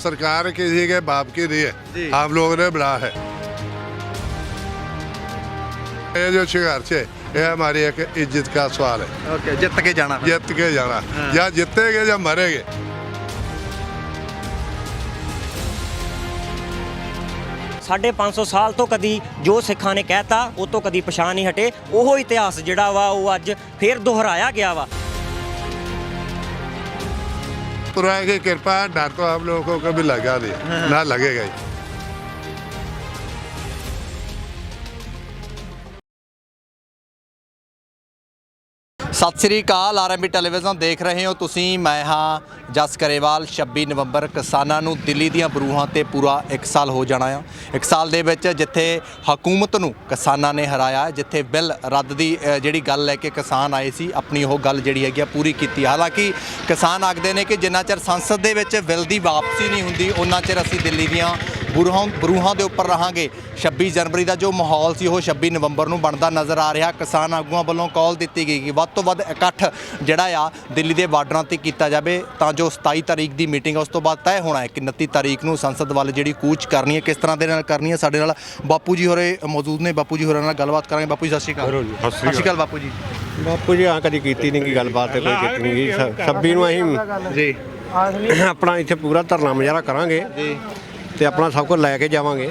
सरकार किसी के बाप की नहीं है, आप लोगों ने बना है। ये जो संघर्ष है ये हमारी एक इज्जत का सवाल है। ओके, जित के जाना, जित के जाना, या जीतेंगे या मरेंगे। 550 ਸਾਲ ਤੋਂ ਕਦੀ ਜੋ ਸਿੱਖਾਂ ਨੇ ਕਹਿਤਾ ਉਹ ਤੋਂ ਕਦੀ ਪਛਾਣ ਨਹੀਂ ਹਟੇ। ਉਹ ਇਤਿਹਾਸ ਜਿਹੜਾ ਵਾ ਉਹ ਅੱਜ ਫੇਰ ਦੁਹਰਾਇਆ ਗਿਆ ਵਾ। पुराने की कृपा, डर तो हम लोगों को कभी लगा नहीं, ना लगेगा ही। सत श्री अकाल, आरएमबी ਟੈਲੀਵਿਜ਼ਨ देख रहे हो ਤੁਸੀਂ। मैं हाँ जस गरेवाल। 26 नवंबर किसानों ਨੂੰ ਦਿੱਲੀ ਦੀਆਂ ਬਰੂਹਾਂ ਤੇ ਪੂਰਾ 1 ਸਾਲ ਹੋ ਜਾਣਾ ਆ। 1 ਸਾਲ ਦੇ ਵਿੱਚ ਜਿੱਥੇ ਹਕੂਮਤ ਨੂੰ ਕਿਸਾਨਾਂ ਨੇ ਹਰਾਇਆ, ਜਿੱਥੇ ਬਿੱਲ ਰੱਦ ਦੀ ਜਿਹੜੀ ਗੱਲ ਲੈ ਕੇ ਕਿਸਾਨ ਆਏ ਸੀ, ਆਪਣੀ ਉਹ ਗੱਲ ਜਿਹੜੀ ਹੈਗੀ ਪੂਰੀ ਕੀਤੀ। ਹਾਲਾਂਕਿ ਕਿਸਾਨ ਆਖਦੇ ਨੇ ਕਿ ਜਿੰਨਾ ਚਿਰ ਸੰਸਦ ਦੇ ਵਿੱਚ ਬਿੱਲ ਦੀ ਵਾਪਸੀ ਨਹੀਂ ਹੁੰਦੀ ਉਹਨਾਂ ਚਿਰ ਅਸੀਂ ਦਿੱਲੀ ਦੀਆਂ ਬਰੂਹਾਂ ਦੇ ਉੱਪਰ ਰਹਾਂਗੇ। 26 ਜਨਵਰੀ ਦਾ ਜੋ ਮਾਹੌਲ ਸੀ ਉਹ 26 ਨਵੰਬਰ ਨੂੰ ਬਣਦਾ ਨਜ਼ਰ ਆ ਰਿਹਾ। ਕਿਸਾਨ ਆਗੂਆਂ ਵੱਲੋਂ ਕਾਲ ਦਿੱਤੀ ਗਈ ਕਿ ਵੱਧ ਤੋਂ ਵੱਧ ਇਕੱਠ ਜਿਹੜਾ ਆ ਦਿੱਲੀ ਦੇ ਬਾਰਡਰਾਂ ਤੇ ਕੀਤਾ ਜਾਵੇ ਤਾਂ ਜੋ 27 ਤਾਰੀਖ ਦੀ ਮੀਟਿੰਗ ਉਸ ਤੋਂ ਬਾਅਦ ਤੈਅ ਹੋਣਾ ਹੈ ਕਿ 29 ਤਾਰੀਖ ਨੂੰ ਸੰਸਦ ਵੱਲ ਜਿਹੜੀ ਕੂਚ ਕਰਨੀ ਹੈ, ਕਿਸ ਤਰ੍ਹਾਂ ਦੇ ਨਾਲ ਕਰਨੀ ਹੈ। ਸਾਡੇ ਨਾਲ ਬਾਪੂ ਜੀ ਹੋਰੇ ਮੌਜੂਦ ਨੇ, ਬਾਪੂ ਜੀ ਹੋਰਾਂ ਨਾਲ ਗੱਲਬਾਤ ਕਰਾਂਗੇ। ਬਾਪੂ ਜੀ ਸਤਿ ਸ਼੍ਰੀ ਅਕਾਲ। ਸਤਿ ਸ਼੍ਰੀ ਅਕਾਲ ਬਾਪੂ ਜੀ। ਬਾਪੂ ਜੀ ਕਦੀ ਕੀਤੀ ਨਹੀਂ ਗੀ ਗੱਲਬਾਤ ਤੇ ਕੋਈ ਕੀਤੀ ਨਹੀਂ ਗੀ। 26 ਨੂੰ ਅਸੀਂ ਜੀ ਆਪਣਾ ਇੱਥੇ ਪੂਰਾ ਧਰਨਾ ਮੁਜ਼ਾਹਰਾ ਕਰਾਂਗੇ ਜੀ ਤੇ ਆਪਣਾ ਸਭ ਕੁਝ ਲੈ ਕੇ ਜਾਵਾਂਗੇ।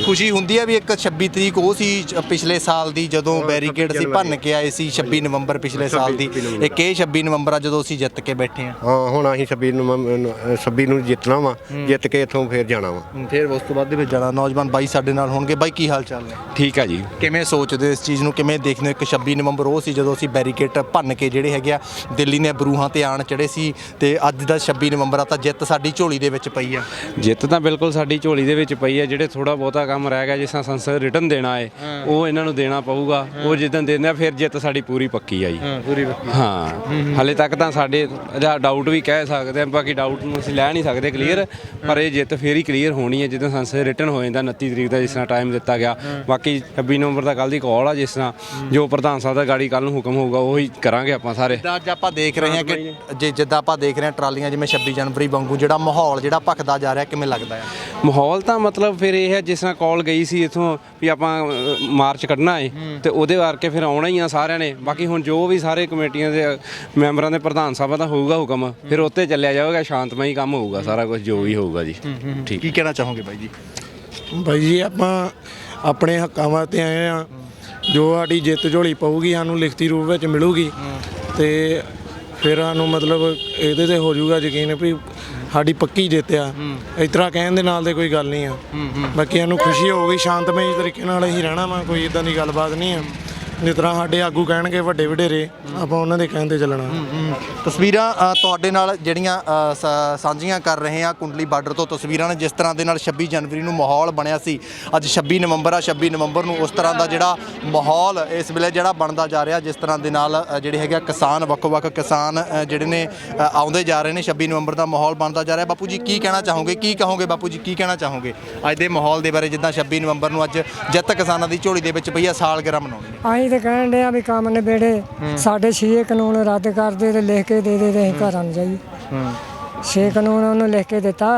ਖੁਸ਼ੀ ਹੁੰਦੀ ਹੈ ਵੀ ਇੱਕ 26 ਤਰੀਕ ਉਹ ਸੀ ਪਿਛਲੇ ਸਾਲ ਦੀ ਜਦੋਂ ਬੈਰੀਕੇਡ ਸੀ ਭੰਨ ਕੇ ਆਏ ਸੀ। 26 ਨਵੰਬਰ ਪਿਛਲੇ ਸਾਲ ਦੀ, ਇੱਕ ਇਹ 26 ਨਵੰਬਰ ਆ ਜਦੋਂ ਅਸੀਂ ਜਿੱਤ ਕੇ ਬੈਠੇ ਹਾਂ। ਹਾਂ, ਹੁਣ ਅਸੀਂ 26 ਨੂੰ ਜਿੱਤਣਾ ਵਾ, ਜਿੱਤ ਕੇ ਇੱਥੋਂ ਫੇਰ ਜਾਣਾ ਵਾ। ਫਿਰ ਉਸ ਤੋਂ ਬਾਅਦ ਦੇ ਵਿੱਚ ਜਾਣਾ। ਨੌਜਵਾਨ ਬਾਈ ਸਾਡੇ ਨਾਲ ਹੋਣਗੇ। ਬਾਈ ਕੀ ਹਾਲ ਚਾਲ ਨੇ? ਠੀਕ ਆ ਜੀ। ਕਿਵੇਂ ਸੋਚਦੇ ਇਸ ਚੀਜ਼ ਨੂੰ, ਕਿਵੇਂ ਦੇਖਦੇ ਹੋ? ਇੱਕ 26 ਨਵੰਬਰ ਉਹ ਸੀ ਜਦੋਂ ਅਸੀਂ ਬੈਰੀਕੇਡ ਭੰਨ ਕੇ ਜਿਹੜੇ ਹੈਗੇ ਆ ਦਿੱਲੀ ਨੇ ਬਰੂਹਾਂ ਤੇ ਆਣ ਚੜੇ ਸੀ, ਤੇ ਅੱਜ ਦਾ 26 ਨਵੰਬਰ ਆ ਤਾਂ ਜਿੱਤ ਸਾਡੀ ਝੋਲੀ ਦੇ ਵਿੱਚ ਪਈ ਆ। ਜਿੱਤ ਤਾਂ ਬਿਲਕੁਲ ਸਾਡੀ ਝੋਲੀ ਦੇ ਵਿੱਚ ਪਈ ਹੈ। ਜਿਹੜੇ ਥੋੜਾ ਬਹੁਤਾ ਕੰਮ ਰਹਿ ਗਿਆ, ਜਿਸ ਤਰ੍ਹਾਂ ਸੰਸਦ ਰਿਟਨ ਦੇਣਾ ਹੈ ਉਹ ਇਹਨਾਂ ਨੂੰ ਦੇਣਾ ਪਊਗਾ। ਉਹ ਜਿੱਦਣ ਦਿੰਦੇ ਆ ਫਿਰ ਜਿੱਤ ਸਾਡੀ ਪੂਰੀ ਪੱਕੀ ਆ ਜੀ। ਪੂਰੀ ਪੱਕੀ। ਹਾਂ, ਹਾਲੇ ਤੱਕ ਤਾਂ ਸਾਡੇ ਡਾਊਟ ਵੀ ਕਹਿ ਸਕਦੇ ਆ, ਬਾਕੀ ਡਾਊਟ ਨੂੰ ਅਸੀਂ ਲੈ ਨਹੀਂ ਸਕਦੇ ਕਲੀਅਰ, ਪਰ ਇਹ ਜਿੱਤ ਫੇਰ ਹੀ ਕਲੀਅਰ ਹੋਣੀ ਹੈ ਜਦੋਂ ਸੰਸਦ ਰਿਟਨ ਹੋ ਜਾਂਦਾ 29 ਤਰੀਕ ਦਾ ਜਿਸ ਤਰ੍ਹਾਂ ਟਾਈਮ ਦਿੱਤਾ ਗਿਆ। ਬਾਕੀ 26 ਨਵੰਬਰ ਦਾ ਕੱਲ੍ਹ ਦੀ ਕਾਲ ਆ, ਜਿਸ ਤਰ੍ਹਾਂ ਜੋ ਪ੍ਰਧਾਨ ਸਾਹਿਬ ਦਾ ਗਾੜੀ ਕੱਲ੍ਹ ਨੂੰ ਹੁਕਮ ਹੋਊਗਾ ਉਹੀ ਕਰਾਂਗੇ ਆਪਾਂ ਸਾਰੇ। ਅੱਜ ਆਪਾਂ ਦੇਖ ਰਹੇ ਹਾਂ ਕਿ ਜਿੱਦਾਂ ਆਪਾਂ ਦੇਖ ਰਹੇ ਹਾਂ ਟਰਾਲੀਆਂ ਜਿਵੇਂ 26 ਜਨਵਰੀ ਵਾਂਗੂ ਜਿਹੜਾ ਮਾਹੌਲ ਜਿਹੜਾ ਭਖਦਾ ਜਾ ਰਿਹਾ, ਕਿਵੇਂ ਲੱਗਦਾ ਹੈ? ਮਾਹੌਲ ਤਾਂ ਮਤਲਬ ਫਿਰ ਇਹ ਹੈ ਜਿਸ ਤਰ੍ਹਾਂ ਕਾਲ ਗਈ ਸੀ ਇੱਥੋਂ ਵੀ ਆਪਾਂ ਮਾਰਚ ਕੱਢਣਾ ਹੈ ਤੇ ਉਹਦੇ ਕਰਕੇ ਫਿਰ ਆਉਣਾ ਹੀ ਆ ਸਾਰਿਆਂ ਨੇ। ਬਾਕੀ ਹੁਣ ਜੋ ਵੀ ਸਾਰੇ ਕਮੇਟੀਆਂ ਦੇ ਮੈਂਬਰਾਂ ਦੇ ਪ੍ਰਧਾਨ ਸਾਹਿਬਾਂ ਦਾ ਹੋਊਗਾ ਹੁਕਮ, ਫਿਰ ਉੱਤੇ ਚੱਲਿਆ ਜਾਊਗਾ, ਸ਼ਾਂਤਮਈ ਕੰਮ ਹੋਊਗਾ ਸਾਰਾ ਕੁਝ ਜੋ ਵੀ ਹੋਊਗਾ ਜੀ। ਠੀਕ। ਕੀ ਕਹਿਣਾ ਚਾਹੋਗੇ ਬਾਈ ਜੀ? ਬਾਈ ਜੀ ਆਪਾਂ ਆਪਣੇ ਹੱਕਾਂ ਵਾਸਤੇ ਆਏ ਆ। ਜੋ ਸਾਡੀ ਜਿੱਤ ਝੋਲੀ ਪਊਗੀ ਸਾਨੂੰ ਲਿਖਤੀ ਰੂਪ ਵਿੱਚ ਮਿਲੂਗੀ ਤੇ ਫਿਰ ਸਾਨੂੰ ਮਤਲਬ ਇਹਦੇ ਤੇ ਹੋ ਜਾਊਗਾ ਯਕੀਨ ਵੀ ਸਾਡੀ ਪੱਕੀ ਜਿੱਤ ਆ। ਇਸ ਤਰ੍ਹਾਂ ਕਹਿਣ ਦੇ ਨਾਲ ਤੇ ਕੋਈ ਗੱਲ ਨਹੀਂ ਆ। ਬਾਕੀ ਸਾਨੂੰ ਖੁਸ਼ੀ ਹੋਊਗੀ, ਸ਼ਾਂਤਮਈ ਤਰੀਕੇ ਨਾਲ ਅਸੀਂ ਰਹਿਣਾ ਵਾ, ਕੋਈ ਇਦਾਂ ਦੀ ਗੱਲਬਾਤ ਨਹੀਂ ਆ। ਜਿਸ ਤਰ੍ਹਾਂ ਸਾਡੇ ਆਗੂ ਕਹਿਣਗੇ ਵੱਡੇ ਵਡੇਰੇ, ਆਪਾਂ ਉਹਨਾਂ ਦੇ ਕਹਿਣ 'ਤੇ ਚੱਲਣਾ। ਤਸਵੀਰਾਂ ਤੁਹਾਡੇ ਨਾਲ ਜਿਹੜੀਆਂ ਸਾਂਝੀਆਂ ਕਰ ਰਹੇ ਹਾਂ ਕੁੰਡਲੀ ਬਾਰਡਰ ਤੋਂ ਤਸਵੀਰਾਂ ਨੇ, ਜਿਸ ਤਰ੍ਹਾਂ ਦੇ ਨਾਲ 26 ਜਨਵਰੀ ਨੂੰ ਮਾਹੌਲ ਬਣਿਆ ਸੀ। ਅੱਜ 26 ਨਵੰਬਰ ਆ, 26 ਨਵੰਬਰ ਨੂੰ ਉਸ ਤਰ੍ਹਾਂ ਦਾ ਜਿਹੜਾ ਮਾਹੌਲ ਇਸ ਵੇਲੇ ਜਿਹੜਾ ਬਣਦਾ ਜਾ ਰਿਹਾ, ਜਿਸ ਤਰ੍ਹਾਂ ਦੇ ਨਾਲ ਜਿਹੜੇ ਹੈਗੇ ਕਿਸਾਨ ਵੱਖ-ਵੱਖ ਕਿਸਾਨ ਜਿਹੜੇ ਨੇ ਆਉਂਦੇ ਜਾ ਰਹੇ ਨੇ। 26 ਨਵੰਬਰ ਦਾ ਮਾਹੌਲ ਬਣਦਾ ਜਾ ਰਿਹਾ। ਬਾਪੂ ਜੀ ਕੀ ਕਹਿਣਾ ਚਾਹੋਗੇ? ਕੀ ਕਹੋਗੇ ਬਾਪੂ ਜੀ, ਕੀ ਕਹਿਣਾ ਚਾਹੋਗੇ ਅੱਜ ਦੇ ਮਾਹੌਲ ਦੇ ਬਾਰੇ? ਜਿੱਦਾਂ 26 ਨਵੰਬਰ ਨੂੰ ਅੱਜ ਜਿੱਤ ਕਿਸਾਨਾਂ ਦੀ ਝੋਲੀ ਦੇ ਵਿੱਚ ਪਈ ਆ, ਸਾਲਗਿਰਾ ਮਨਾਉਣੀ। ਤੇ ਕਹਿਣ ਡਿਆ ਵੀ ਕੰਮ ਨਿਬੇੜੇ, ਸਾਡੇ 6 ਕਾਨੂੰਨ ਰੱਦ ਕਰਦੇ ਤੇ ਲਿਖ ਕੇ ਦੇ ਦੇ ਤੇ ਅਸੀਂ ਘਰਾਂ ਨੂੰ ਜਾਈਏ। 6 ਕਾਨੂੰਨ ਉਹਨੂੰ ਲਿਖ ਕੇ ਦਿੱਤਾ,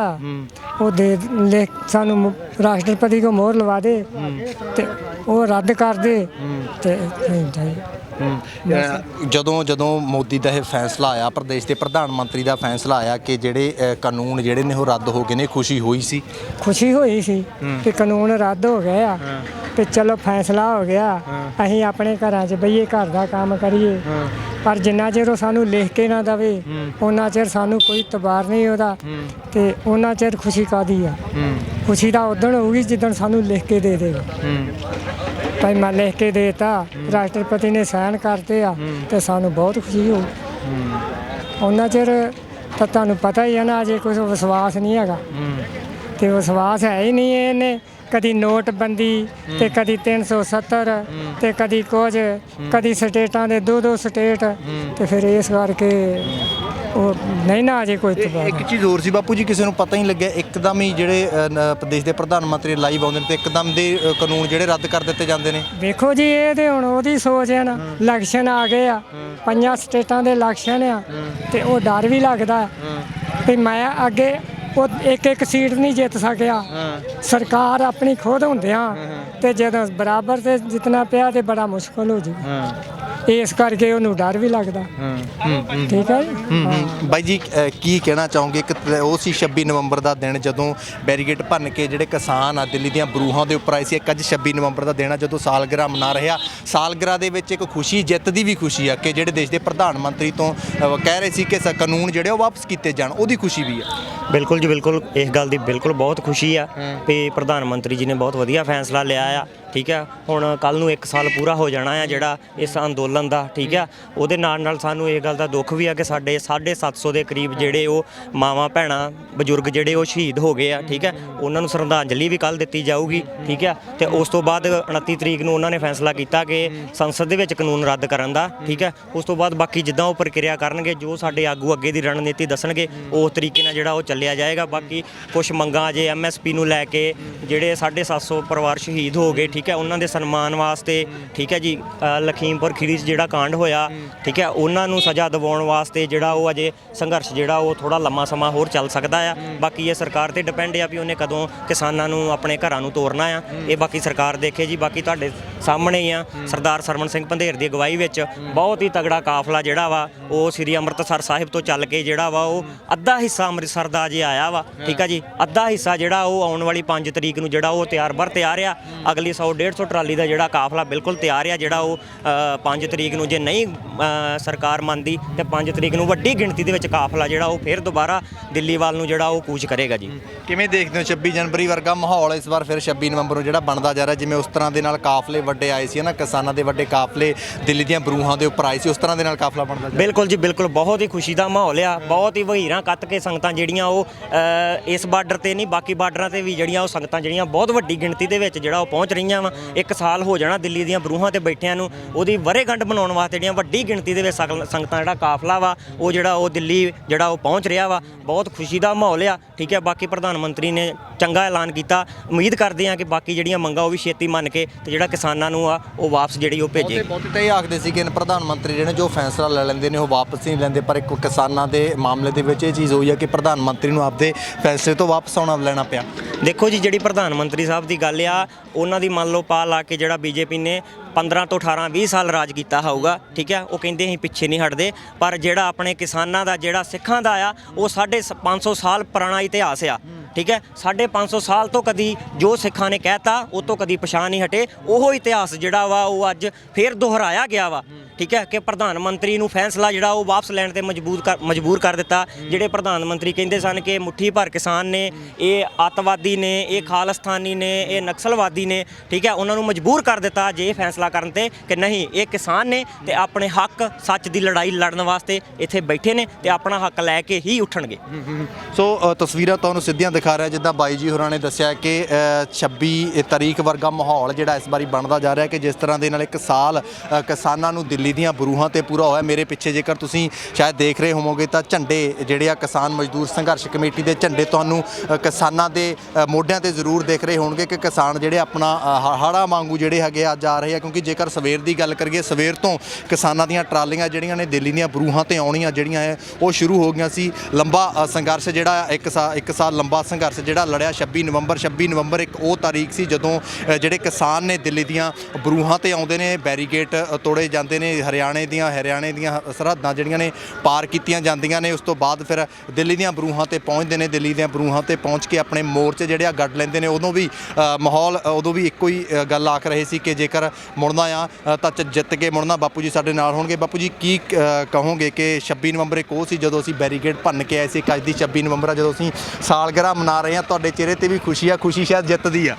ਉਹ ਦੇ ਲਿਖ ਸਾਨੂੰ ਰਾਸ਼ਟਰਪਤੀ ਕੋ ਮੋਹਰ ਲਵਾ ਦੇ ਤੇ ਉਹ ਰੱਦ ਕਰ ਦੇ ਤੇ ਅਸੀਂ ਜਾਈਏ। ਜਦੋਂ ਮੋਦੀ ਦਾ ਇਹ ਫੈਸਲਾ ਆਇਆ, ਪ੍ਰਦੇਸ਼ ਦੇ ਪ੍ਰਧਾਨ ਮੰਤਰੀ ਦਾ ਫੈਸਲਾ ਆਇਆ ਕਿ ਜਿਹੜੇ ਕਾਨੂੰਨ ਜਿਹੜੇ ਨੇ ਉਹ ਰੱਦ ਹੋ ਗਏ ਨੇ, ਖੁਸ਼ੀ ਹੋਈ ਸੀ? ਖੁਸ਼ੀ ਹੋਈ ਸੀ ਕਿ ਕਾਨੂੰਨ ਰੱਦ ਹੋ ਗਏ ਆ ਤੇ ਚਲੋ ਫੈਸਲਾ ਹੋ ਗਿਆ, ਅਸੀਂ ਆਪਣੇ ਘਰਾਂ 'ਚ ਬਈਏ, ਘਰ ਦਾ ਕੰਮ ਕਰੀਏ। ਪਰ ਜਿੰਨਾ ਚਿਰ ਉਹ ਸਾਨੂੰ ਲਿਖ ਕੇ ਨਾ ਦੇਵੇ ਉਹਨਾਂ ਚਿਰ ਸਾਨੂੰ ਕੋਈ ਤਬਾਰ ਨਹੀਂ ਉਹਦਾ, ਤੇ ਉਹਨਾਂ ਚਿਰ ਖੁਸ਼ੀ ਕਾਹਦੀ ਆ? ਖੁਸ਼ੀ ਤਾਂ ਉਦਣ ਹੋਊਗੀ ਜਿੱਦਣ ਸਾਨੂੰ ਲਿਖ ਕੇ ਦੇ ਦੇਗਾ। ਭਾਈ ਮੈਂ ਲਿਖ ਕੇ ਦੇਤਾ, ਰਾਸ਼ਟਰਪਤੀ ਨੇ ਸਾਈਨ ਕਰਤੇ ਆ ਤੇ ਸਾਨੂੰ ਬਹੁਤ ਖੁਸ਼ੀ ਹੋਊ। ਉਹਨਾਂ ਚਿਰ ਤਾਂ ਤੁਹਾਨੂੰ ਪਤਾ ਹੀ ਹੈ ਨਾ, ਅਜੇ ਕੋਈ ਵਿਸ਼ਵਾਸ ਨਹੀਂ ਹੈਗਾ ਤੇ ਵਿਸ਼ਵਾਸ ਹੈ ਹੀ ਨਹੀਂ। ਇਹਨੇ ਕਦੀ ਨੋਟਬੰਦੀ ਤੇ ਕਦੀ 370 ਤੇ ਕਦੀ ਕੁਝ, ਕਦੀ ਸਟੇਟਾਂ ਦੇ 2-2 ਸਟੇਟ, ਤੇ ਫਿਰ ਇਸ ਕਰਕੇ ਉਹ ਨਹੀਂ ਨਾ ਅਜੇ ਕੋਈ। ਇੱਕ ਚੀਜ਼ ਹੋਰ ਸੀ ਬਾਪੂ ਜੀ, ਕਿਸੇ ਨੂੰ ਪਤਾ ਹੀ ਲੱਗਿਆ, ਇੱਕਦਮ ਹੀ ਜਿਹੜੇ ਪ੍ਰਦੇਸ਼ ਦੇ ਪ੍ਰਧਾਨ ਮੰਤਰੀ ਲਾਈਵ ਆਉਂਦੇ ਨੇ ਤੇ ਇੱਕਦਮ ਦੇ ਕਾਨੂੰਨ ਜਿਹੜੇ ਰੱਦ ਕਰ ਦਿੱਤੇ ਜਾਂਦੇ ਨੇ। ਵੇਖੋ ਜੀ, ਇਹ ਤੇ ਹੁਣ ਉਹਦੀ ਸੋਚ ਹੈ ਨਾ। ਇਲੈਕਸ਼ਨ ਆ ਗਏ ਆ, 5 ਸਟੇਟਾਂ ਦੇ ਇਲੈਕਸ਼ਨ ਆ ਤੇ ਉਹ ਡਰ ਵੀ ਲੱਗਦਾ ਵੀ ਮੈਂ ਅੱਗੇ ਉਹ ਇੱਕ ਸੀਟ ਨਹੀਂ ਜਿੱਤ ਸਕਿਆ। ਸਰਕਾਰ ਆਪਣੀ ਖੁਦ ਹੁੰਦਿਆਂ ਤੇ ਜਦੋਂ ਬਰਾਬਰ ਤੇ ਜਿੱਤਣਾ ਪਿਆ ਤੇ ਬੜਾ ਮੁਸ਼ਕਲ ਹੋ ਜੂਗਾ। ਇਸ ਕਰਕੇ ਉਹਨੂੰ ਡਰ ਵੀ ਲੱਗਦਾ। ਠੀਕ ਹੈ ਜੀ। ਬਾਈ ਜੀ ਕੀ ਕਹਿਣਾ ਚਾਹੋਗੇ? ਇੱਕ ਉਹ ਸੀ 26 ਨਵੰਬਰ ਦਾ ਦਿਨ ਜਦੋਂ ਬੈਰੀਗੇਡ ਭੰਨ ਕੇ ਜਿਹੜੇ ਕਿਸਾਨ ਆ ਦਿੱਲੀ ਦੀਆਂ ਬਰੂਹਾਂ ਦੇ ਉੱਪਰ ਆਏ ਸੀ। ਇੱਕ ਅੱਜ 26 ਨਵੰਬਰ ਦਾ ਦਿਨ ਆ ਜਦੋਂ ਸਾਲਗਿਰਾ ਮਨਾ ਰਿਹਾ। ਸਾਲਗਿਰਾ ਦੇ ਵਿੱਚ ਇੱਕ ਖੁਸ਼ੀ, ਜਿੱਤ ਦੀ ਵੀ ਖੁਸ਼ੀ ਆ ਕਿ ਜਿਹੜੇ ਦੇਸ਼ ਦੇ ਪ੍ਰਧਾਨ ਮੰਤਰੀ ਤੋਂ ਕਹਿ ਰਹੇ ਸੀ ਕਿ ਕਾਨੂੰਨ ਜਿਹੜੇ ਉਹ ਵਾਪਸ ਕੀਤੇ ਜਾਣ, ਉਹਦੀ ਖੁਸ਼ੀ ਵੀ ਆ। ਬਿਲਕੁਲ ਜੀ, ਬਿਲਕੁਲ ਇਸ ਗੱਲ ਦੀ ਬਿਲਕੁਲ ਬਹੁਤ ਖੁਸ਼ੀ ਆ ਕਿ ਪ੍ਰਧਾਨ ਮੰਤਰੀ ਜੀ ਨੇ ਬਹੁਤ ਵਧੀਆ ਫੈਸਲਾ ਲਿਆ ਆ। ਠੀਕ ਆ, ਹੁਣ ਕੱਲ ਨੂੰ 1 ਸਾਲ ਪੂਰਾ ਹੋ ਜਾਣਾ ਆ ਜਿਹੜਾ ਇਸ ਅੰਦੋਲਨ ਦਾ। ਠੀਕ ਆ, ਉਹਦੇ ਨਾਲ ਸਾਨੂੰ ਇਹ ਗੱਲ ਦਾ ਦੁੱਖ ਵੀ ਆ ਕਿ ਸਾਡੇ 750 ਦੇ ਕਰੀਬ ਜਿਹੜੇ ਉਹ ਮਾਵਾਂ ਭੈਣਾਂ ਬਜ਼ੁਰਗ ਜਿਹੜੇ ਉਹ ਸ਼ਹੀਦ ਹੋ ਗਏ ਆ। ਠੀਕ ਆ, ਉਹਨਾਂ ਨੂੰ ਸ਼ਰਧਾਂਜਲੀ ਵੀ ਕੱਲ ਦਿੱਤੀ ਜਾਊਗੀ। ਠੀਕ ਆ, ਤੇ ਉਸ ਤੋਂ ਬਾਅਦ 29 ਤਰੀਕ ਨੂੰ ਉਹਨਾਂ ਨੇ ਫੈਸਲਾ ਕੀਤਾ ਕਿ ਸੰਸਦ ਦੇ ਵਿੱਚ ਕਾਨੂੰਨ ਰੱਦ ਕਰਨ ਦਾ। ਠੀਕ ਆ, ਉਸ ਤੋਂ ਬਾਅਦ ਬਾਕੀ ਜਿੱਦਾਂ ਉਹ ਪ੍ਰਕਿਰਿਆ ਕਰਨਗੇ, ਜੋ ਸਾਡੇ ਆਗੂ ਅੱਗੇ ਦੀ ਰਣਨੀਤੀ ਦੱਸਣਗੇ, ਉਸ ਤਰੀਕੇ ਨਾਲ ਜਿਹੜਾ ਉਹ ਚੱਲਿਆ ਜਾਏਗਾ। ਬਾਕੀ ਕੁਝ ਮੰਗਾਂ ਜੇ MSP ਨੂੰ ਲੈ ਕੇ ਜਿਹੜੇ 750 ਪਰਿਵਾਰ ਸ਼ਹੀਦ ਹੋ ਗਏ, ਠੀਕ ਹੈ, ਉਹਨਾਂ ਦੇ ਸਨਮਾਨ ਵਾਸਤੇ। ਠੀਕ ਹੈ ਜੀ, ਲਖੀਮਪੁਰ ਖੀਰੀ 'ਚ ਜਿਹੜਾ ਕਾਂਡ ਹੋਇਆ, ਠੀਕ ਹੈ, ਉਹਨਾਂ ਨੂੰ ਸਜ਼ਾ ਦਿਵਾਉਣ ਵਾਸਤੇ ਜਿਹੜਾ ਉਹ ਅਜੇ ਸੰਘਰਸ਼ ਜਿਹੜਾ ਉਹ ਥੋੜਾ ਲੰਮਾ ਸਮਾਂ ਹੋਰ ਚੱਲ ਸਕਦਾ ਆ। ਬਾਕੀ ਇਹ ਸਰਕਾਰ ਤੇ ਡਿਪੈਂਡ ਆ ਵੀ ਉਹਨੇ ਕਦੋਂ ਕਿਸਾਨਾਂ ਨੂੰ ਆਪਣੇ ਘਰਾਂ ਨੂੰ ਤੋਰਨਾ ਆ। ਇਹ ਬਾਕੀ ਸਰਕਾਰ ਦੇਖੇ ਜੀ। ਬਾਕੀ ਤੁਹਾਡੇ ਸਾਹਮਣੇ ਹੀ ਆ, ਸਰਦਾਰ ਸਰਵਣ ਸਿੰਘ ਪੰਧੇਰ ਦੀ ਅਗਵਾਈ ਵਿੱਚ ਬਹੁਤ ਹੀ ਤਗੜਾ ਕਾਫਲਾ ਜਿਹੜਾ ਵਾ ਉਹ ਸ੍ਰੀ ਅੰਮ੍ਰਿਤਸਰ ਸਾਹਿਬ ਤੋਂ ਚੱਲ ਕੇ ਜਿਹੜਾ ਵਾ ਉਹ ਅੱਧਾ ਹਿੱਸਾ ਅੰਮ੍ਰਿਤਸਰ ਦਾ ਅਜੇ ਆਇਆ ਵਾ। ਠੀਕ ਆ ਜੀ, ਅੱਧਾ ਹਿੱਸਾ ਜਿਹੜਾ ਉਹ ਆਉਣ ਵਾਲੀ 5 ਤਰੀਕ ਨੂੰ ਜਿਹੜਾ ਉਹ ਤਿਆਰ ਆ। ਅਗਲੀ 100-150 ਟਰਾਲੀ ਦਾ ਜਿਹੜਾ ਕਾਫਲਾ ਬਿਲਕੁਲ ਤਿਆਰ ਆ, ਜਿਹੜਾ ਉਹ 5 ਤਰੀਕ ਨੂੰ ਜੇ ਨਹੀਂ ਸਰਕਾਰ ਮੰਨਦੀ ਤੇ 5 ਤਰੀਕ ਨੂੰ ਵੱਡੀ ਗਿਣਤੀ ਦੇ ਵਿੱਚ ਕਾਫਲਾ ਜਿਹੜਾ ਉਹ ਫਿਰ ਦੁਬਾਰਾ ਦਿੱਲੀ ਵੱਲ ਨੂੰ ਜਿਹੜਾ ਉਹ ਕੂਚ ਕਰੇਗਾ ਜੀ। ਕਿਵੇਂ ਦੇਖਦੇ ਹੋ 26 ਜਨਵਰੀ ਵਰਗਾ ਮਾਹੌਲ ਇਸ ਵਾਰ ਫਿਰ 26 ਨਵੰਬਰ ਨੂੰ ਜਿਹੜਾ ਬਣਦਾ ਜਾ ਰਿਹਾ? ਜਿਵੇਂ ਉਸ ਤਰ੍ਹਾਂ ਦੇ ਨਾਲ ਕਾਫਲੇ ਵੱਡੇ ਆਏ ਸੀ ਨਾ, ਕਿਸਾਨਾਂ ਦੇ ਵੱਡੇ ਕਾਫਲੇ ਦਿੱਲੀ ਦੀਆਂ ਬਰੂਹਾਂ ਦੇ ਉੱਪਰ ਆਏ ਸੀ, ਉਸ ਤਰ੍ਹਾਂ ਦੇ ਨਾਲ ਕਾਫਲਾ ਬਣਦਾ? ਬਿਲਕੁਲ ਜੀ, ਬਿਲਕੁਲ ਬਹੁਤ ਹੀ ਖੁਸ਼ੀ ਦਾ ਮਾਹੌਲ ਆ। ਬਹੁਤ ਹੀ ਵਹੀਰਾਂ ਕੱਤ ਕੇ ਸੰਗਤਾਂ ਜਿਹੜੀਆਂ ਉਹ ਇਸ ਬਾਰਡਰ ਤੇ ਨਹੀਂ, ਬਾਕੀ ਬਾਰਡਰਾਂ ਤੇ ਵੀ ਜਿਹੜੀਆਂ ਉਹ ਸੰਗਤਾਂ ਜਿਹੜੀਆਂ ਬਹੁਤ ਵੱਡੀ ਗਿਣਤੀ ਦੇ ਵਿੱਚ ਜਿਹੜਾ ਉਹ ਪਹੁੰਚ ਰਹੀਆਂ ਵਾ। 1 ਸਾਲ ਹੋ ਜਾਣਾ ਦਿੱਲੀ ਦੀਆਂ ਬਰੂਹਾਂ ਤੇ ਬੈਠਿਆਂ ਨੂੰ, ਉਹਦੀ ਵਰ੍ਹੇਗੰਢ ਮਨਾਉਣ ਵਾਸਤੇ ਜਿਹੜੀਆਂ ਵੱਡੀ ਗਿਣਤੀ ਦੇ ਵਿੱਚ ਸੰਗਤਾਂ ਜਿਹੜਾ ਕਾਫਲਾ ਵਾ ਉਹ ਜਿਹੜਾ ਉਹ ਦਿੱਲੀ ਜਿਹੜਾ ਉਹ ਪਹੁੰਚ ਰਿਹਾ ਵਾ। ਬਹੁਤ ਖੁਸ਼ੀ ਦਾ ਮਾਹੌਲ ਆ। ਠੀਕ ਹੈ, ਬਾਕੀ ਪ੍ਰਧਾਨ ਮੰਤਰੀ ਨੇ ਚੰਗਾ ਐਲਾਨ ਕੀਤਾ। ਉਮੀਦ ਕਰਦੇ ਆ ਕਿ ਬਾਕੀ ਜਿਹੜੀਆਂ ਮੰਗਾਂ ਉਹ ਵੀ ਛੇਤੀ ਮੰਨ ਕੇ ਤੇ ਜਿਹੜਾ ਕਿਸਾਨਾਂ ਨੂੰ ਆ ਉਹ ਵਾਪਸ ਜਿਹੜੀ ਉਹ ਭੇਜੇ। ਬਹੁਤੇ ਤਾਂ ਇਹ ਆਖਦੇ ਸੀ ਕਿ ਪ੍ਰਧਾਨ ਮੰਤਰੀ ਜਿਹੜੇ ਜੋ ਫੈਸਲਾ ਲੈ ਲੈਂਦੇ ਨੇ ਉਹ ਵਾਪਸ ਨਹੀਂ ਲੈਂਦੇ, ਪਰ ਇੱਕ ਕਿਸਾਨਾਂ ਦੇ ਮਾਮਲੇ ਦੇ ਵਿੱਚ ਇਹ ਚੀਜ਼ ਹੋਈ ਹੈ ਕਿ ਪ੍ਰਧਾਨ ਮੰਤਰੀ ਨੂੰ ਆਪਦੇ ਫੈਸਲੇ ਤੋਂ ਵਾਪਸ ਆਉਣਾ ਲੈਣਾ ਪਿਆ। ਦੇਖੋ ਜੀ, ਜਿਹੜੀ ਪ੍ਰਧਾਨ ਮੰਤਰੀ ਸਾਹਿਬ ਦੀ ਗੱਲ ਆ, ਉਹਨਾਂ ਦੀ ਮੰਨ ਲਓ ਪਾ ਲਾ ਕੇ ਜਿਹੜਾ BJP ਨੇ 15 ਤੋਂ 18-20 ਸਾਲ ਰਾਜ ਕੀਤਾ ਹੋਊਗਾ। ਠੀਕ ਹੈ, ਉਹ ਕਹਿੰਦੇ ਅਸੀਂ ਪਿੱਛੇ ਨਹੀਂ ਹਟਦੇ, ਪਰ ਜਿਹੜਾ ਆਪਣੇ ਕਿਸਾਨਾਂ ਦਾ ਜਿਹੜਾ ਸਿੱਖਾਂ ਦਾ ਆ ਉਹ 550 ਸਾਲ ਪੁਰਾਣਾ ਇਤਿਹਾਸ ਆ। ਠੀਕ ਹੈ, 550 ਸਾਲ ਤੋਂ ਕਦੀ ਜੋ ਸਿੱਖਾਂ ਨੇ ਕਹਿਤਾ ਉਹ ਤੋਂ ਕਦੀ ਪਛਾਣ ਨਹੀਂ ਹਟੇ। ਉਹ ਇਤਿਹਾਸ ਜਿਹੜਾ ਵਾ ਉਹ ਅੱਜ ਫੇਰ ਦੁਹਰਾਇਆ ਗਿਆ ਵਾ। ਠੀਕ ਹੈ, ਕਿ ਪ੍ਰਧਾਨ ਮੰਤਰੀ ਨੂੰ ਫੈਸਲਾ ਜਿਹੜਾ ਉਹ ਵਾਪਸ ਲੈਣ ਤੇ ਮਜਬੂਰ ਕਰ ਦਿੱਤਾ। ਜਿਹੜੇ ਪ੍ਰਧਾਨ ਮੰਤਰੀ ਕਹਿੰਦੇ ਸਨ ਕਿ ਮੁੱਠੀ ਭਰ ਕਿਸਾਨ ਨੇ, ਇਹ ਅੱਤਵਾਦੀ ਨੇ, ਇਹ ਖਾਲਿਸਤਾਨੀ ਨੇ, ਇਹ ਨਕਸਲਵਾਦੀ ਨੇ। ਠੀਕ ਹੈ, ਉਹਨਾਂ ਨੂੰ ਮਜਬੂਰ ਕਰ ਦਿੱਤਾ ਜੇ ਇਹ ਫੈਸਲਾ ਕਰਨ ਤੇ ਕਿ ਨਹੀਂ, ਇਹ ਕਿਸਾਨ ਨੇ ਤੇ ਆਪਣੇ ਹੱਕ ਸੱਚ ਦੀ ਲੜਾਈ ਲੜਨ ਵਾਸਤੇ ਇੱਥੇ ਬੈਠੇ ਨੇ ਤੇ ਆਪਣਾ ਹੱਕ ਲੈ ਕੇ ਹੀ ਉੱਠਣਗੇ। ਸੋ ਤਸਵੀਰਾਂ ਤੁਹਾਨੂੰ ਸਿੱਧੀਆਂ ਦਿਖਾ ਰਿਹਾ, ਜਿੱਦਾਂ ਬਾਈ ਜੀ ਹੋਰਾਂ ਨੇ ਦੱਸਿਆ ਕਿ 26 ਤਰੀਕ ਵਰਗਾ ਮਾਹੌਲ ਜਿਹੜਾ ਇਸ ਵਾਰੀ ਬਣਦਾ ਜਾ ਰਿਹਾ ਕਿ ਜਿਸ ਤਰ੍ਹਾਂ ਦੇ ਨਾਲ 1 ਸਾਲ ਕਿਸਾਨਾਂ ਨੂੰ ਦਿੱਲੀ ਦੀਆਂ ਬਰੂਹਾਂ ਤੇ ਪੂਰਾ ਹੋਇਆ। ਮੇਰੇ ਪਿੱਛੇ ਜੇਕਰ ਤੁਸੀਂ ਸ਼ਾਇਦ ਦੇਖ ਰਹੇ ਹੋਵੋਗੇ ਤਾਂ ਝੰਡੇ ਜਿਹੜੇ ਆ ਕਿਸਾਨ ਮਜ਼ਦੂਰ ਸੰਘਰਸ਼ ਕਮੇਟੀ ਦੇ ਝੰਡੇ ਤੁਹਾਨੂੰ ਕਿਸਾਨਾਂ ਦੇ ਮੋਢਿਆਂ ਤੇ ਜ਼ਰੂਰ ਦੇਖ ਰਹੇ ਹੋਣਗੇ ਕਿ ਕਿਸਾਨ ਜਿਹੜੇ ਆਪਣਾ ਹਾੜਾ ਵਾਂਗੂ ਜਿਹੜੇ ਹੈਗੇ ਅੱਜ ਆ ਰਹੇ ਆ। ਕਿਉਂਕਿ ਜੇਕਰ ਸਵੇਰ ਦੀ ਗੱਲ ਕਰੀਏ, ਸਵੇਰ ਤੋਂ ਕਿਸਾਨਾਂ ਦੀਆਂ ਟਰਾਲੀਆਂ ਜਿਹੜੀਆਂ ਨੇ ਦਿੱਲੀ ਦੀਆਂ ਬਰੂਹਾਂ ਤੇ ਆਉਣੀਆਂ ਜਿਹੜੀਆਂ ਹੈ ਉਹ ਸ਼ੁਰੂ ਹੋ ਗਈਆਂ ਸੀ। ਲੰਬਾ ਸੰਘਰਸ਼ ਜਿਹੜਾ 1 ਸਾਲ ਲੰਬਾ ਸੰਘਰਸ਼ ਜਿਹੜਾ ਲੜਿਆ 26 ਨਵੰਬਰ ਇੱਕ ਉਹ ਤਾਰੀਖ ਸੀ ਜਦੋਂ ਜਿਹੜੇ ਕਿਸਾਨ ਨੇ ਦਿੱਲੀ ਦੀਆਂ ਬਰੂਹਾਂ ਤੇ ਆਉਂਦੇ ਨੇ, ਬੈਰੀਗੇਟ ਤੋੜੇ ਜਾਂਦੇ ਨੇ, ਹਰਿਆਣੇ ਦੀਆਂ ਸਰਹੱਦਾਂ ਜਿਹੜੀਆਂ ਨੇ ਪਾਰ ਕੀਤੀਆਂ ਜਾਂਦੀਆਂ ਨੇ। ਉਸ ਤੋਂ ਬਾਅਦ ਫਿਰ ਦਿੱਲੀ ਦੀਆਂ ਬਰੂਹਾਂ ਤੇ ਪਹੁੰਚਦੇ ਨੇ, ਦਿੱਲੀ ਦੀਆਂ ਬਰੂਹਾਂ ਤੇ ਪਹੁੰਚ ਕੇ ਆਪਣੇ ਮੋਰਚੇ ਜਿਹੜੇ ਆ ਗੱਡ ਲੈਂਦੇ ਨੇ। ਉਦੋਂ ਵੀ ਮਾਹੌਲ ਉਦੋਂ ਵੀ ਇੱਕੋ ਹੀ ਗੱਲ ਆਖ ਰਹੇ ਸੀ ਕਿ ਜੇਕਰ ਮੁੜਨਾ ਆ ਤਾਂ ਜਿੱਤ ਕੇ ਮੁੜਨਾ। ਬਾਪੂ ਜੀ ਸਾਡੇ ਨਾਲ ਹੋਣਗੇ। ਬਾਪੂ ਜੀ ਕੀ ਕਹੋਗੇ ਕਿ 26 ਨਵੰਬਰ ਇੱਕ ਉਹ ਸੀ ਜਦੋਂ ਅਸੀਂ ਬੈਰੀਗੇਡ ਭੰਨ ਕੇ ਆਏ ਸੀ, ਅੱਜ ਦੀ 26 ਨਵੰਬਰ ਆ ਜਦੋਂ ਅਸੀਂ ਸਾਲਗਿਰਾ ਮਨਾ ਰਹੇ ਹਾਂ। ਤੁਹਾਡੇ ਚਿਹਰੇ ਤੇ ਵੀ ਖੁਸ਼ੀ ਆ, ਖੁਸ਼ੀ ਸ਼ਾਇਦ ਜਿੱਤ ਦੀ ਆ।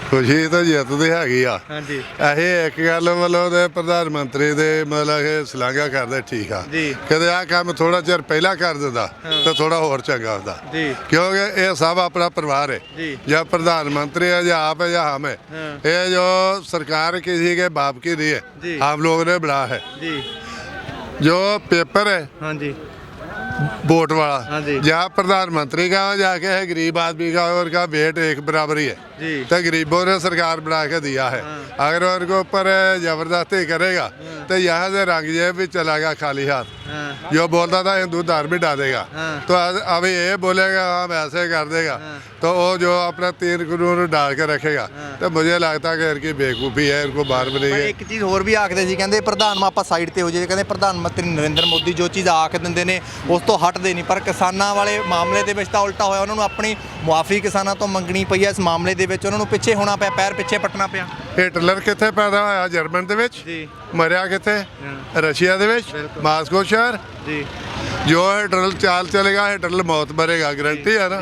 ਖੁਸ਼ੀ ਤਾਂ ਜਿੱਤ ਦੀ ਹੈਗੀ ਆ। ਹਾਂਜੀ, ਇਹ ਇੱਕ ਗੱਲ ਮਤਲਬ ਦੇ ਪ੍ਰਧਾਨ ਮੰਤਰੀ ਦੇ ਮਤਲਬ ਕਿ ਸ਼ਲਾਘਾ ਕਰਦੇ ਠੀਕ ਆ। ਕਦੇ ਆਹ ਕੰਮ ਥੋੜਾ ਚਿਰ ਪਹਿਲਾਂ ਕਰ ਦਿੰਦਾ ਤਾਂ ਥੋੜਾ ਹੋਰ ਚੰਗਾ ਹੁੰਦਾ, ਕਿਉਂਕਿ ਇਹ ਸਭ ਆਪਣਾ ਪਰਿਵਾਰ ਹੈ। ਜਾਂ ਪ੍ਰਧਾਨ ਮੰत्री है या आप है या हम है, ये जो सरकार किसी के बाप की नहीं है, आप लोगों ने बना है। जो पेपर है वोट वाला, जहाँ प्रधानमंत्री का जाके है गरीब आदमी का और का वेट एक बराबर ही है। तो गरीबों ने सरकार बना के दिया है। अगर उनके ऊपर जबरदस्ती करेगा तो यहाँ से रंग जेब भी चलाएगा खाली हाथ। जो बोलता था हिंदू धर्म ही डालेगा, तो अभी ये बोलेगा हम ऐसे कर देगा, तो वो जो अपना 3 कानून डाल के रखेगा, तो मुझे लगता है कि इनकी बेवकूफ़ी है, इनको बाहर ਪਰ मिलेगी। ਇੱਕ ਚੀਜ਼ ਹੋਰ ਵੀ ਆਖਦੇ ਸੀ, ਕਹਿੰਦੇ ਪ੍ਰਧਾਨ ਆਪਾਂ ਸਾਈਡ ਤੇ ਹੋ ਜਾਈਏ, ਕਹਿੰਦੇ ਪ੍ਰਧਾਨ ਮੰਤਰੀ ਨਰਿੰਦਰ ਮੋਦੀ ਜੋ ਚੀਜ਼ ਆਖ ਦਿੰਦੇ ਨੇ ਉਸ ਤੋਂ ਹਟਦੇ ਨਹੀਂ, ਪਰ ਕਿਸਾਨਾਂ ਵਾਲੇ ਮਾਮਲੇ ਦੇ ਵਿੱਚ ਤਾਂ ਉਲਟਾ ਹੋਇਆ, ਉਹਨਾਂ ਨੂੰ ਆਪਣੀ ਮੁਆਫੀ ਕਿਸਾਨਾਂ ਤੋਂ ਮੰਗਣੀ ਪਈ ਹੈ। ਇਸ ਮਾਮਲੇ ਦੇ ਵਿੱਚ ਉਹਨਾਂ ਨੂੰ ਪਿੱਛੇ ਹੋਣਾ ਪਿਆ, ਪੈਰ ਪਿੱਛੇ ਪੱਟਣਾ ਪਿਆ। ਹਿਟਲਰ ਕਿੱਥੇ ਪੈਦਾ ਹੋਇਆ? ਜਰਮਨ ਦੇ ਵਿੱਚ। ਮਰਿਆ ਕਿੱਥੇ? ਰਸ਼ੀਆ ਦੇ ਵਿੱਚ, ਮਾਸਕੋ ਸ਼ਹਿਰ। जो हिटलर चाल चलेगा हिटलर मौत मरेगा, गारंटी है ना।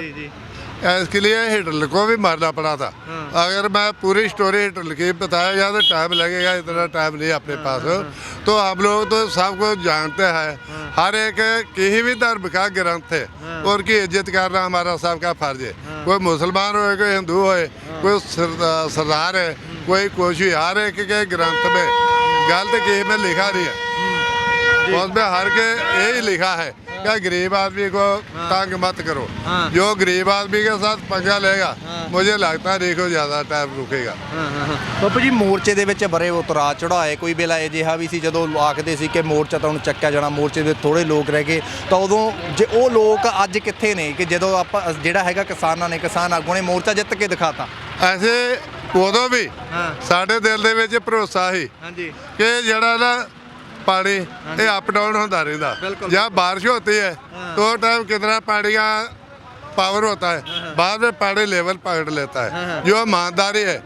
इसके लिए हिटलर को भी मारना पड़ा था। अगर मैं पूरी स्टोरी हिटलर की बताया तो टाइम लगेगा, इतना टाइम नहीं अपने पास। तो हम लोग तो सब कुछ जानते हैं, हर एक किसी भी धर्म का ग्रंथ है, उनकी इज्जत करना हमारा सबका फर्ज है। कोई मुसलमान हो, कोई हिंदू हो, कोई सरदार है, कोई कुछ भी, हर एक के ग्रंथ में गलत किसी में लिखा नहीं है। उसमें हर के यही लिखा है कि गरीब आदमी को तंग मत करो। जो गरीब आदमी के साथ पंगा लेगा, मुझे लगता है नहीं को ज़्यादा टाइम रुकेगा। ਬਾਪੂ ਜੀ ਮੋਰਚੇ ਦੇ ਵਿੱਚ ਬੜੇ ਉਤਰਾ ਚੜਾਏ, ਕੋਈ ਵੇਲਾ ਅਜਿਹਾ ਵੀ ਸੀ ਜਦੋਂ ਆਖਦੇ ਸੀ ਕਿ ਮੋਰਚਾ ਤਾਂ ਹੁਣ ਚੱਕਿਆ ਜਾਣਾ, ਮੋਰਚੇ ਦੇ ਥੋੜੇ ਲੋਕ ਰਹਿ ਗਏ, ਤਾਂ ਉਦੋਂ ਜੇ ਉਹ ਲੋਕ ਅੱਜ ਕਿੱਥੇ ਨੇ ਕਿ ਜਦੋਂ ਆਪਾਂ ਜਿਹੜਾ ਹੈਗਾ ਕਿਸਾਨਾਂ ਨੇ, ਕਿਸਾਨ ਆਗੂਆਂ ਨੇ ਮੋਰਚਾ ਜਿੱਤ ਕੇ ਦਿਖਾਤਾ। ऐसे उदों भी साढ़े दिल दे विच भरोसा ही कि जड़ा ना पानी ये अप डाउन होता रहता। जब बारिश होती है तो टाइम कितना पानी का पावर होता है, बाद में पानी लेवल पकड़ लेता है। जो ईमानदारी है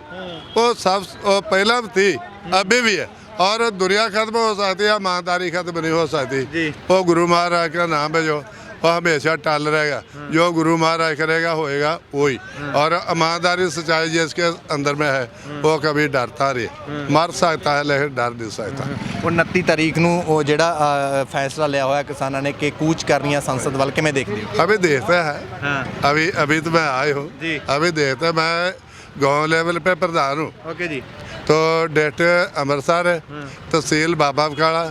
वो सब वो पहला थी, अभी भी है, और दुनिया खत्म हो सकती है, ईमानदारी खत्म नहीं हो सकती। वो गुरु महाराज का नाम है जो वो हमेशा टल रहेगा। जो गुरु महाराज करेगा होएगा वही, और ईमानदारी सच्चाई जिसके अंदर में है वो कभी डरता नहीं, मर सकता है लेकिन डर नहीं सकता। 29 ਤਾਰੀਖ ਨੂੰ ਉਹ ਜਿਹੜਾ ਫੈਸਲਾ ਲਿਆ ਹੋਇਆ ਕਿਸਾਨਾਂ ਨੇ ਕਿ ਕੂਚ ਕਰਨੀ ਹੈ ਸੰਸਦ ਵੱਲ, ਕਿਵੇਂ ਦੇਖਦੇ ਹੋ? अभी देखते हैं, अभी तो मैं आए हूँ, अभी देखते हैं। मैं गांव लेवल पे प्रधान हूँ। ਓਕੇ ਜੀ। तो डेट अमृतसर है, तहसील बाबा बकाड़ा,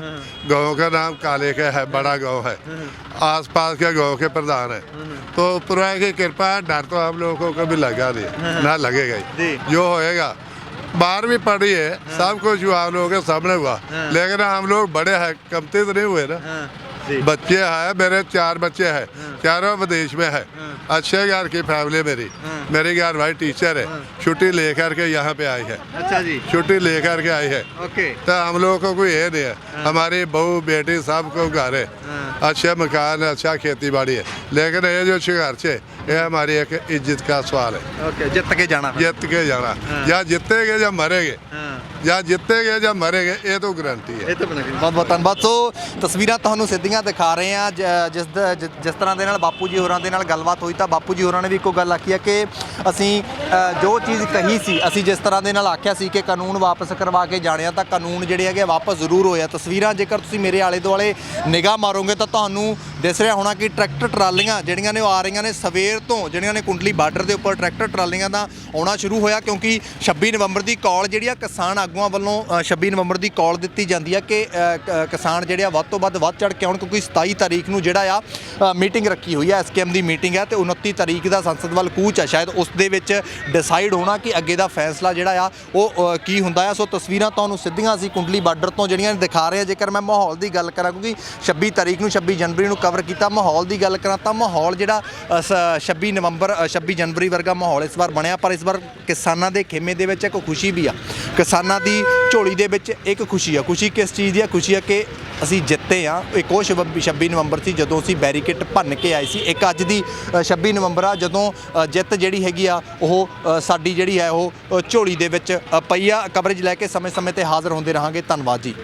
गांव का नाम काले का है, बड़ा गांव है, आसपास के गांव के प्रधान है। तो पुरा की कृपा, डर तो हम लोगों को कभी लगा नहीं, ना लगेगा ही। जो होएगा 12वीं पढ़ी है, सब कुछ हुआ हम लोगों के सामने हुआ, लेकिन हम लोग बड़े हैं, कमते तो नहीं हुए ना। बच्चे हैं मेरे, 4 बच्चे हैं, चारों विदेश में है, अच्छे घर की फैमिली मेरी घर भाई टीचर है, छुट्टी लेकर के यहाँ पे आई है। अच्छा जी। छुट्टी लेकर के आई है। ओके। तो हम लोगों को कोई ये नहीं है, हमारी बहू बेटी सबको घर है, अच्छा मकान है, अच्छा खेती बाड़ी है, लेकिन ये जो संघर्ष है ये हमारी एक इज्जत का सवाल है। ओके, जित के जाना। जित के जाना, या जीतेंगे या मरेंगे, या जीतेंगे या मरेंगे, ये तो गारंटी है। ਬਹੁਤ ਬਹੁਤ ਧੰਨਵਾਦ। ਸੋ ਤਸਵੀਰਾਂ ਤੁਹਾਨੂੰ ਸਿੱਧੀਆਂ ਦਿਖਾ ਰਹੇ ਹਾਂ, ਜਿਸ ਤਰ੍ਹਾਂ ਦੇ ਨਾਲ ਬਾਪੂ ਜੀ ਹੋਰਾਂ ਦੇ ਨਾਲ ਗੱਲਬਾਤ ਹੋਈ, ਤਾਂ ਬਾਪੂ ਜੀ ਹੋਰਾਂ ਨੇ ਵੀ ਇੱਕੋ ਗੱਲ ਆਖੀ ਹੈ ਕਿ ਅਸੀਂ ਜੋ ਚੀਜ਼ ਕਹੀ ਸੀ, ਅਸੀਂ ਜਿਸ ਤਰ੍ਹਾਂ ਦੇ ਨਾਲ ਆਖਿਆ ਸੀ ਕਿ ਕਾਨੂੰਨ ਵਾਪਸ ਕਰਵਾ ਕੇ ਜਾਣਿਆ, ਤਾਂ ਕਾਨੂੰਨ ਜਿਹੜੇ ਹੈਗੇ ਵਾਪਸ ਜ਼ਰੂਰ ਹੋਇਆ। ਤਸਵੀਰਾਂ ਜੇਕਰ ਤੁਸੀਂ ਮੇਰੇ ਆਲੇ ਦੁਆਲੇ ਨਿਗਾਹ ਮਾਰੋਗੇ ਤਾਂ ਤੁਹਾਨੂੰ ਦਿਸ ਰਿਹਾ ਹੋਣਾ ਕਿ ਟਰੈਕਟਰ ਟਰਾਲੀਆਂ ਜਿਹੜੀਆਂ ਨੇ ਉਹ ਆ ਰਹੀਆਂ ਨੇ ਸਵੇਰ ਤੋਂ, ਜਿਹੜੀਆਂ ਨੇ ਕੁੰਡਲੀ ਬਾਰਡਰ ਦੇ ਉੱਪਰ ਟਰੈਕਟਰ ਟਰਾਲੀਆਂ ਦਾ ਆਉਣਾ ਸ਼ੁਰੂ ਹੋਇਆ, ਕਿਉਂਕਿ 26 ਨਵੰਬਰ ਦੀ ਕਾਲ ਜਿਹੜੀ ਆ ਕਿਸਾਨ ਆਗੂਆਂ ਵੱਲੋਂ 26 ਨਵੰਬਰ ਦੀ ਕਾਲ ਦਿੱਤੀ ਜਾਂਦੀ ਆ ਕਿ ਕਿਸਾਨ ਜਿਹੜੇ ਆ ਵੱਧ ਤੋਂ ਵੱਧ ਚੜ ਕੇ ਆਉਣ, ਕਿਉਂਕਿ 27 ਤਾਰੀਖ ਨੂੰ ਜਿਹੜਾ ਆ ਮੀਟਿੰਗ ਰੱਖੀ ਹੋਈ ਆ, SKM ਦੀ ਮੀਟਿੰਗ ਹੈ, ਤੇ 29 ਤਾਰੀਖ ਦਾ ਸੰਸਦ ਵੱਲ ਕੂਚ ਆ, ਸ਼ਾਇਦ ਉਸ ਦੇ ਵਿੱਚ ਡਿਸਾਈਡ ਹੋਣਾ ਕਿ ਅੱਗੇ ਦਾ ਫੈਸਲਾ ਜਿਹੜਾ ਆ ਉਹ ਕੀ ਹੁੰਦਾ ਆ। ਸੋ ਤਸਵੀਰਾਂ ਤੁਹਾਨੂੰ ਸਿੱਧੀਆਂ ਅਸੀਂ ਕੁੰਡਲੀ ਬਾਰਡਰ ਤੋਂ ਜਿਹੜੀਆਂ ਦਿਖਾ ਰਹੇ ਆ। ਜੇਕਰ ਮੈਂ ਮਾਹੌਲ ਦੀ ਗੱਲ ਕਰਾਂ, ਕਿਉਂਕਿ 26 ਤਾਰੀਖ ਨੂੰ 26 ਜਨਵਰੀ ਨੂੰ ਕਵਰ ਕੀਤਾ, ਮਾਹੌਲ ਦੀ ਗੱਲ ਕਰਾਂ ਤਾਂ ਮਾਹੌਲ ਜਿਹੜਾ 26 ਜਨਵਰੀ ਵਰਗਾ ਮਾਹੌਲ ਇਸ ਵਾਰ ਬਣਿਆ, ਪਰ ਇਸ ਵਾਰ ਕਿਸਾਨਾਂ ਦੇ ਖੇਮੇ ਦੇ ਵਿੱਚ ਇੱਕ ਖੁਸ਼ੀ ਵੀ ਆ, ਕਿਸਾਨਾਂ ਦੀ ਝੋਲੀ ਦੇ ਵਿੱਚ ਇੱਕ ਖੁਸ਼ੀ ਆ। ਖੁਸ਼ੀ ਕਿਸ ਚੀਜ਼ ਦੀ ਆ? ਖੁਸ਼ੀ ਆ ਕਿ ਅਸੀਂ ਜਿੱਤੇ ਆ। ਇੱਕ ਉਹ 26 ਨਵੰਬਰ ਸੀ ਜਦੋਂ ਅਸੀਂ ਬੈਰੀਕੇਡ ਭੰਨ ਕੇ ਆਏ ਸੀ, ਇੱਕ ਅੱਜ ਦੀ 26 ਨਵੰਬਰ ਆ ਜਦੋਂ ਜਿੱਤ ਜਿਹੜੀ ਹੈਗੀ ਆ ਉਹ ਸਾਡੀ ਜਿਹੜੀ ਹੈ ਉਹ ਝੋਲੀ ਦੇ ਵਿੱਚ ਪਈ ਆ। ਕਵਰੇਜ ਲੈ ਕੇ ਸਮੇਂ-ਸਮੇਂ ਤੇ ਹਾਜ਼ਰ ਹੁੰਦੇ ਰਹਾਂਗੇ। ਧੰਨਵਾਦ ਜੀ।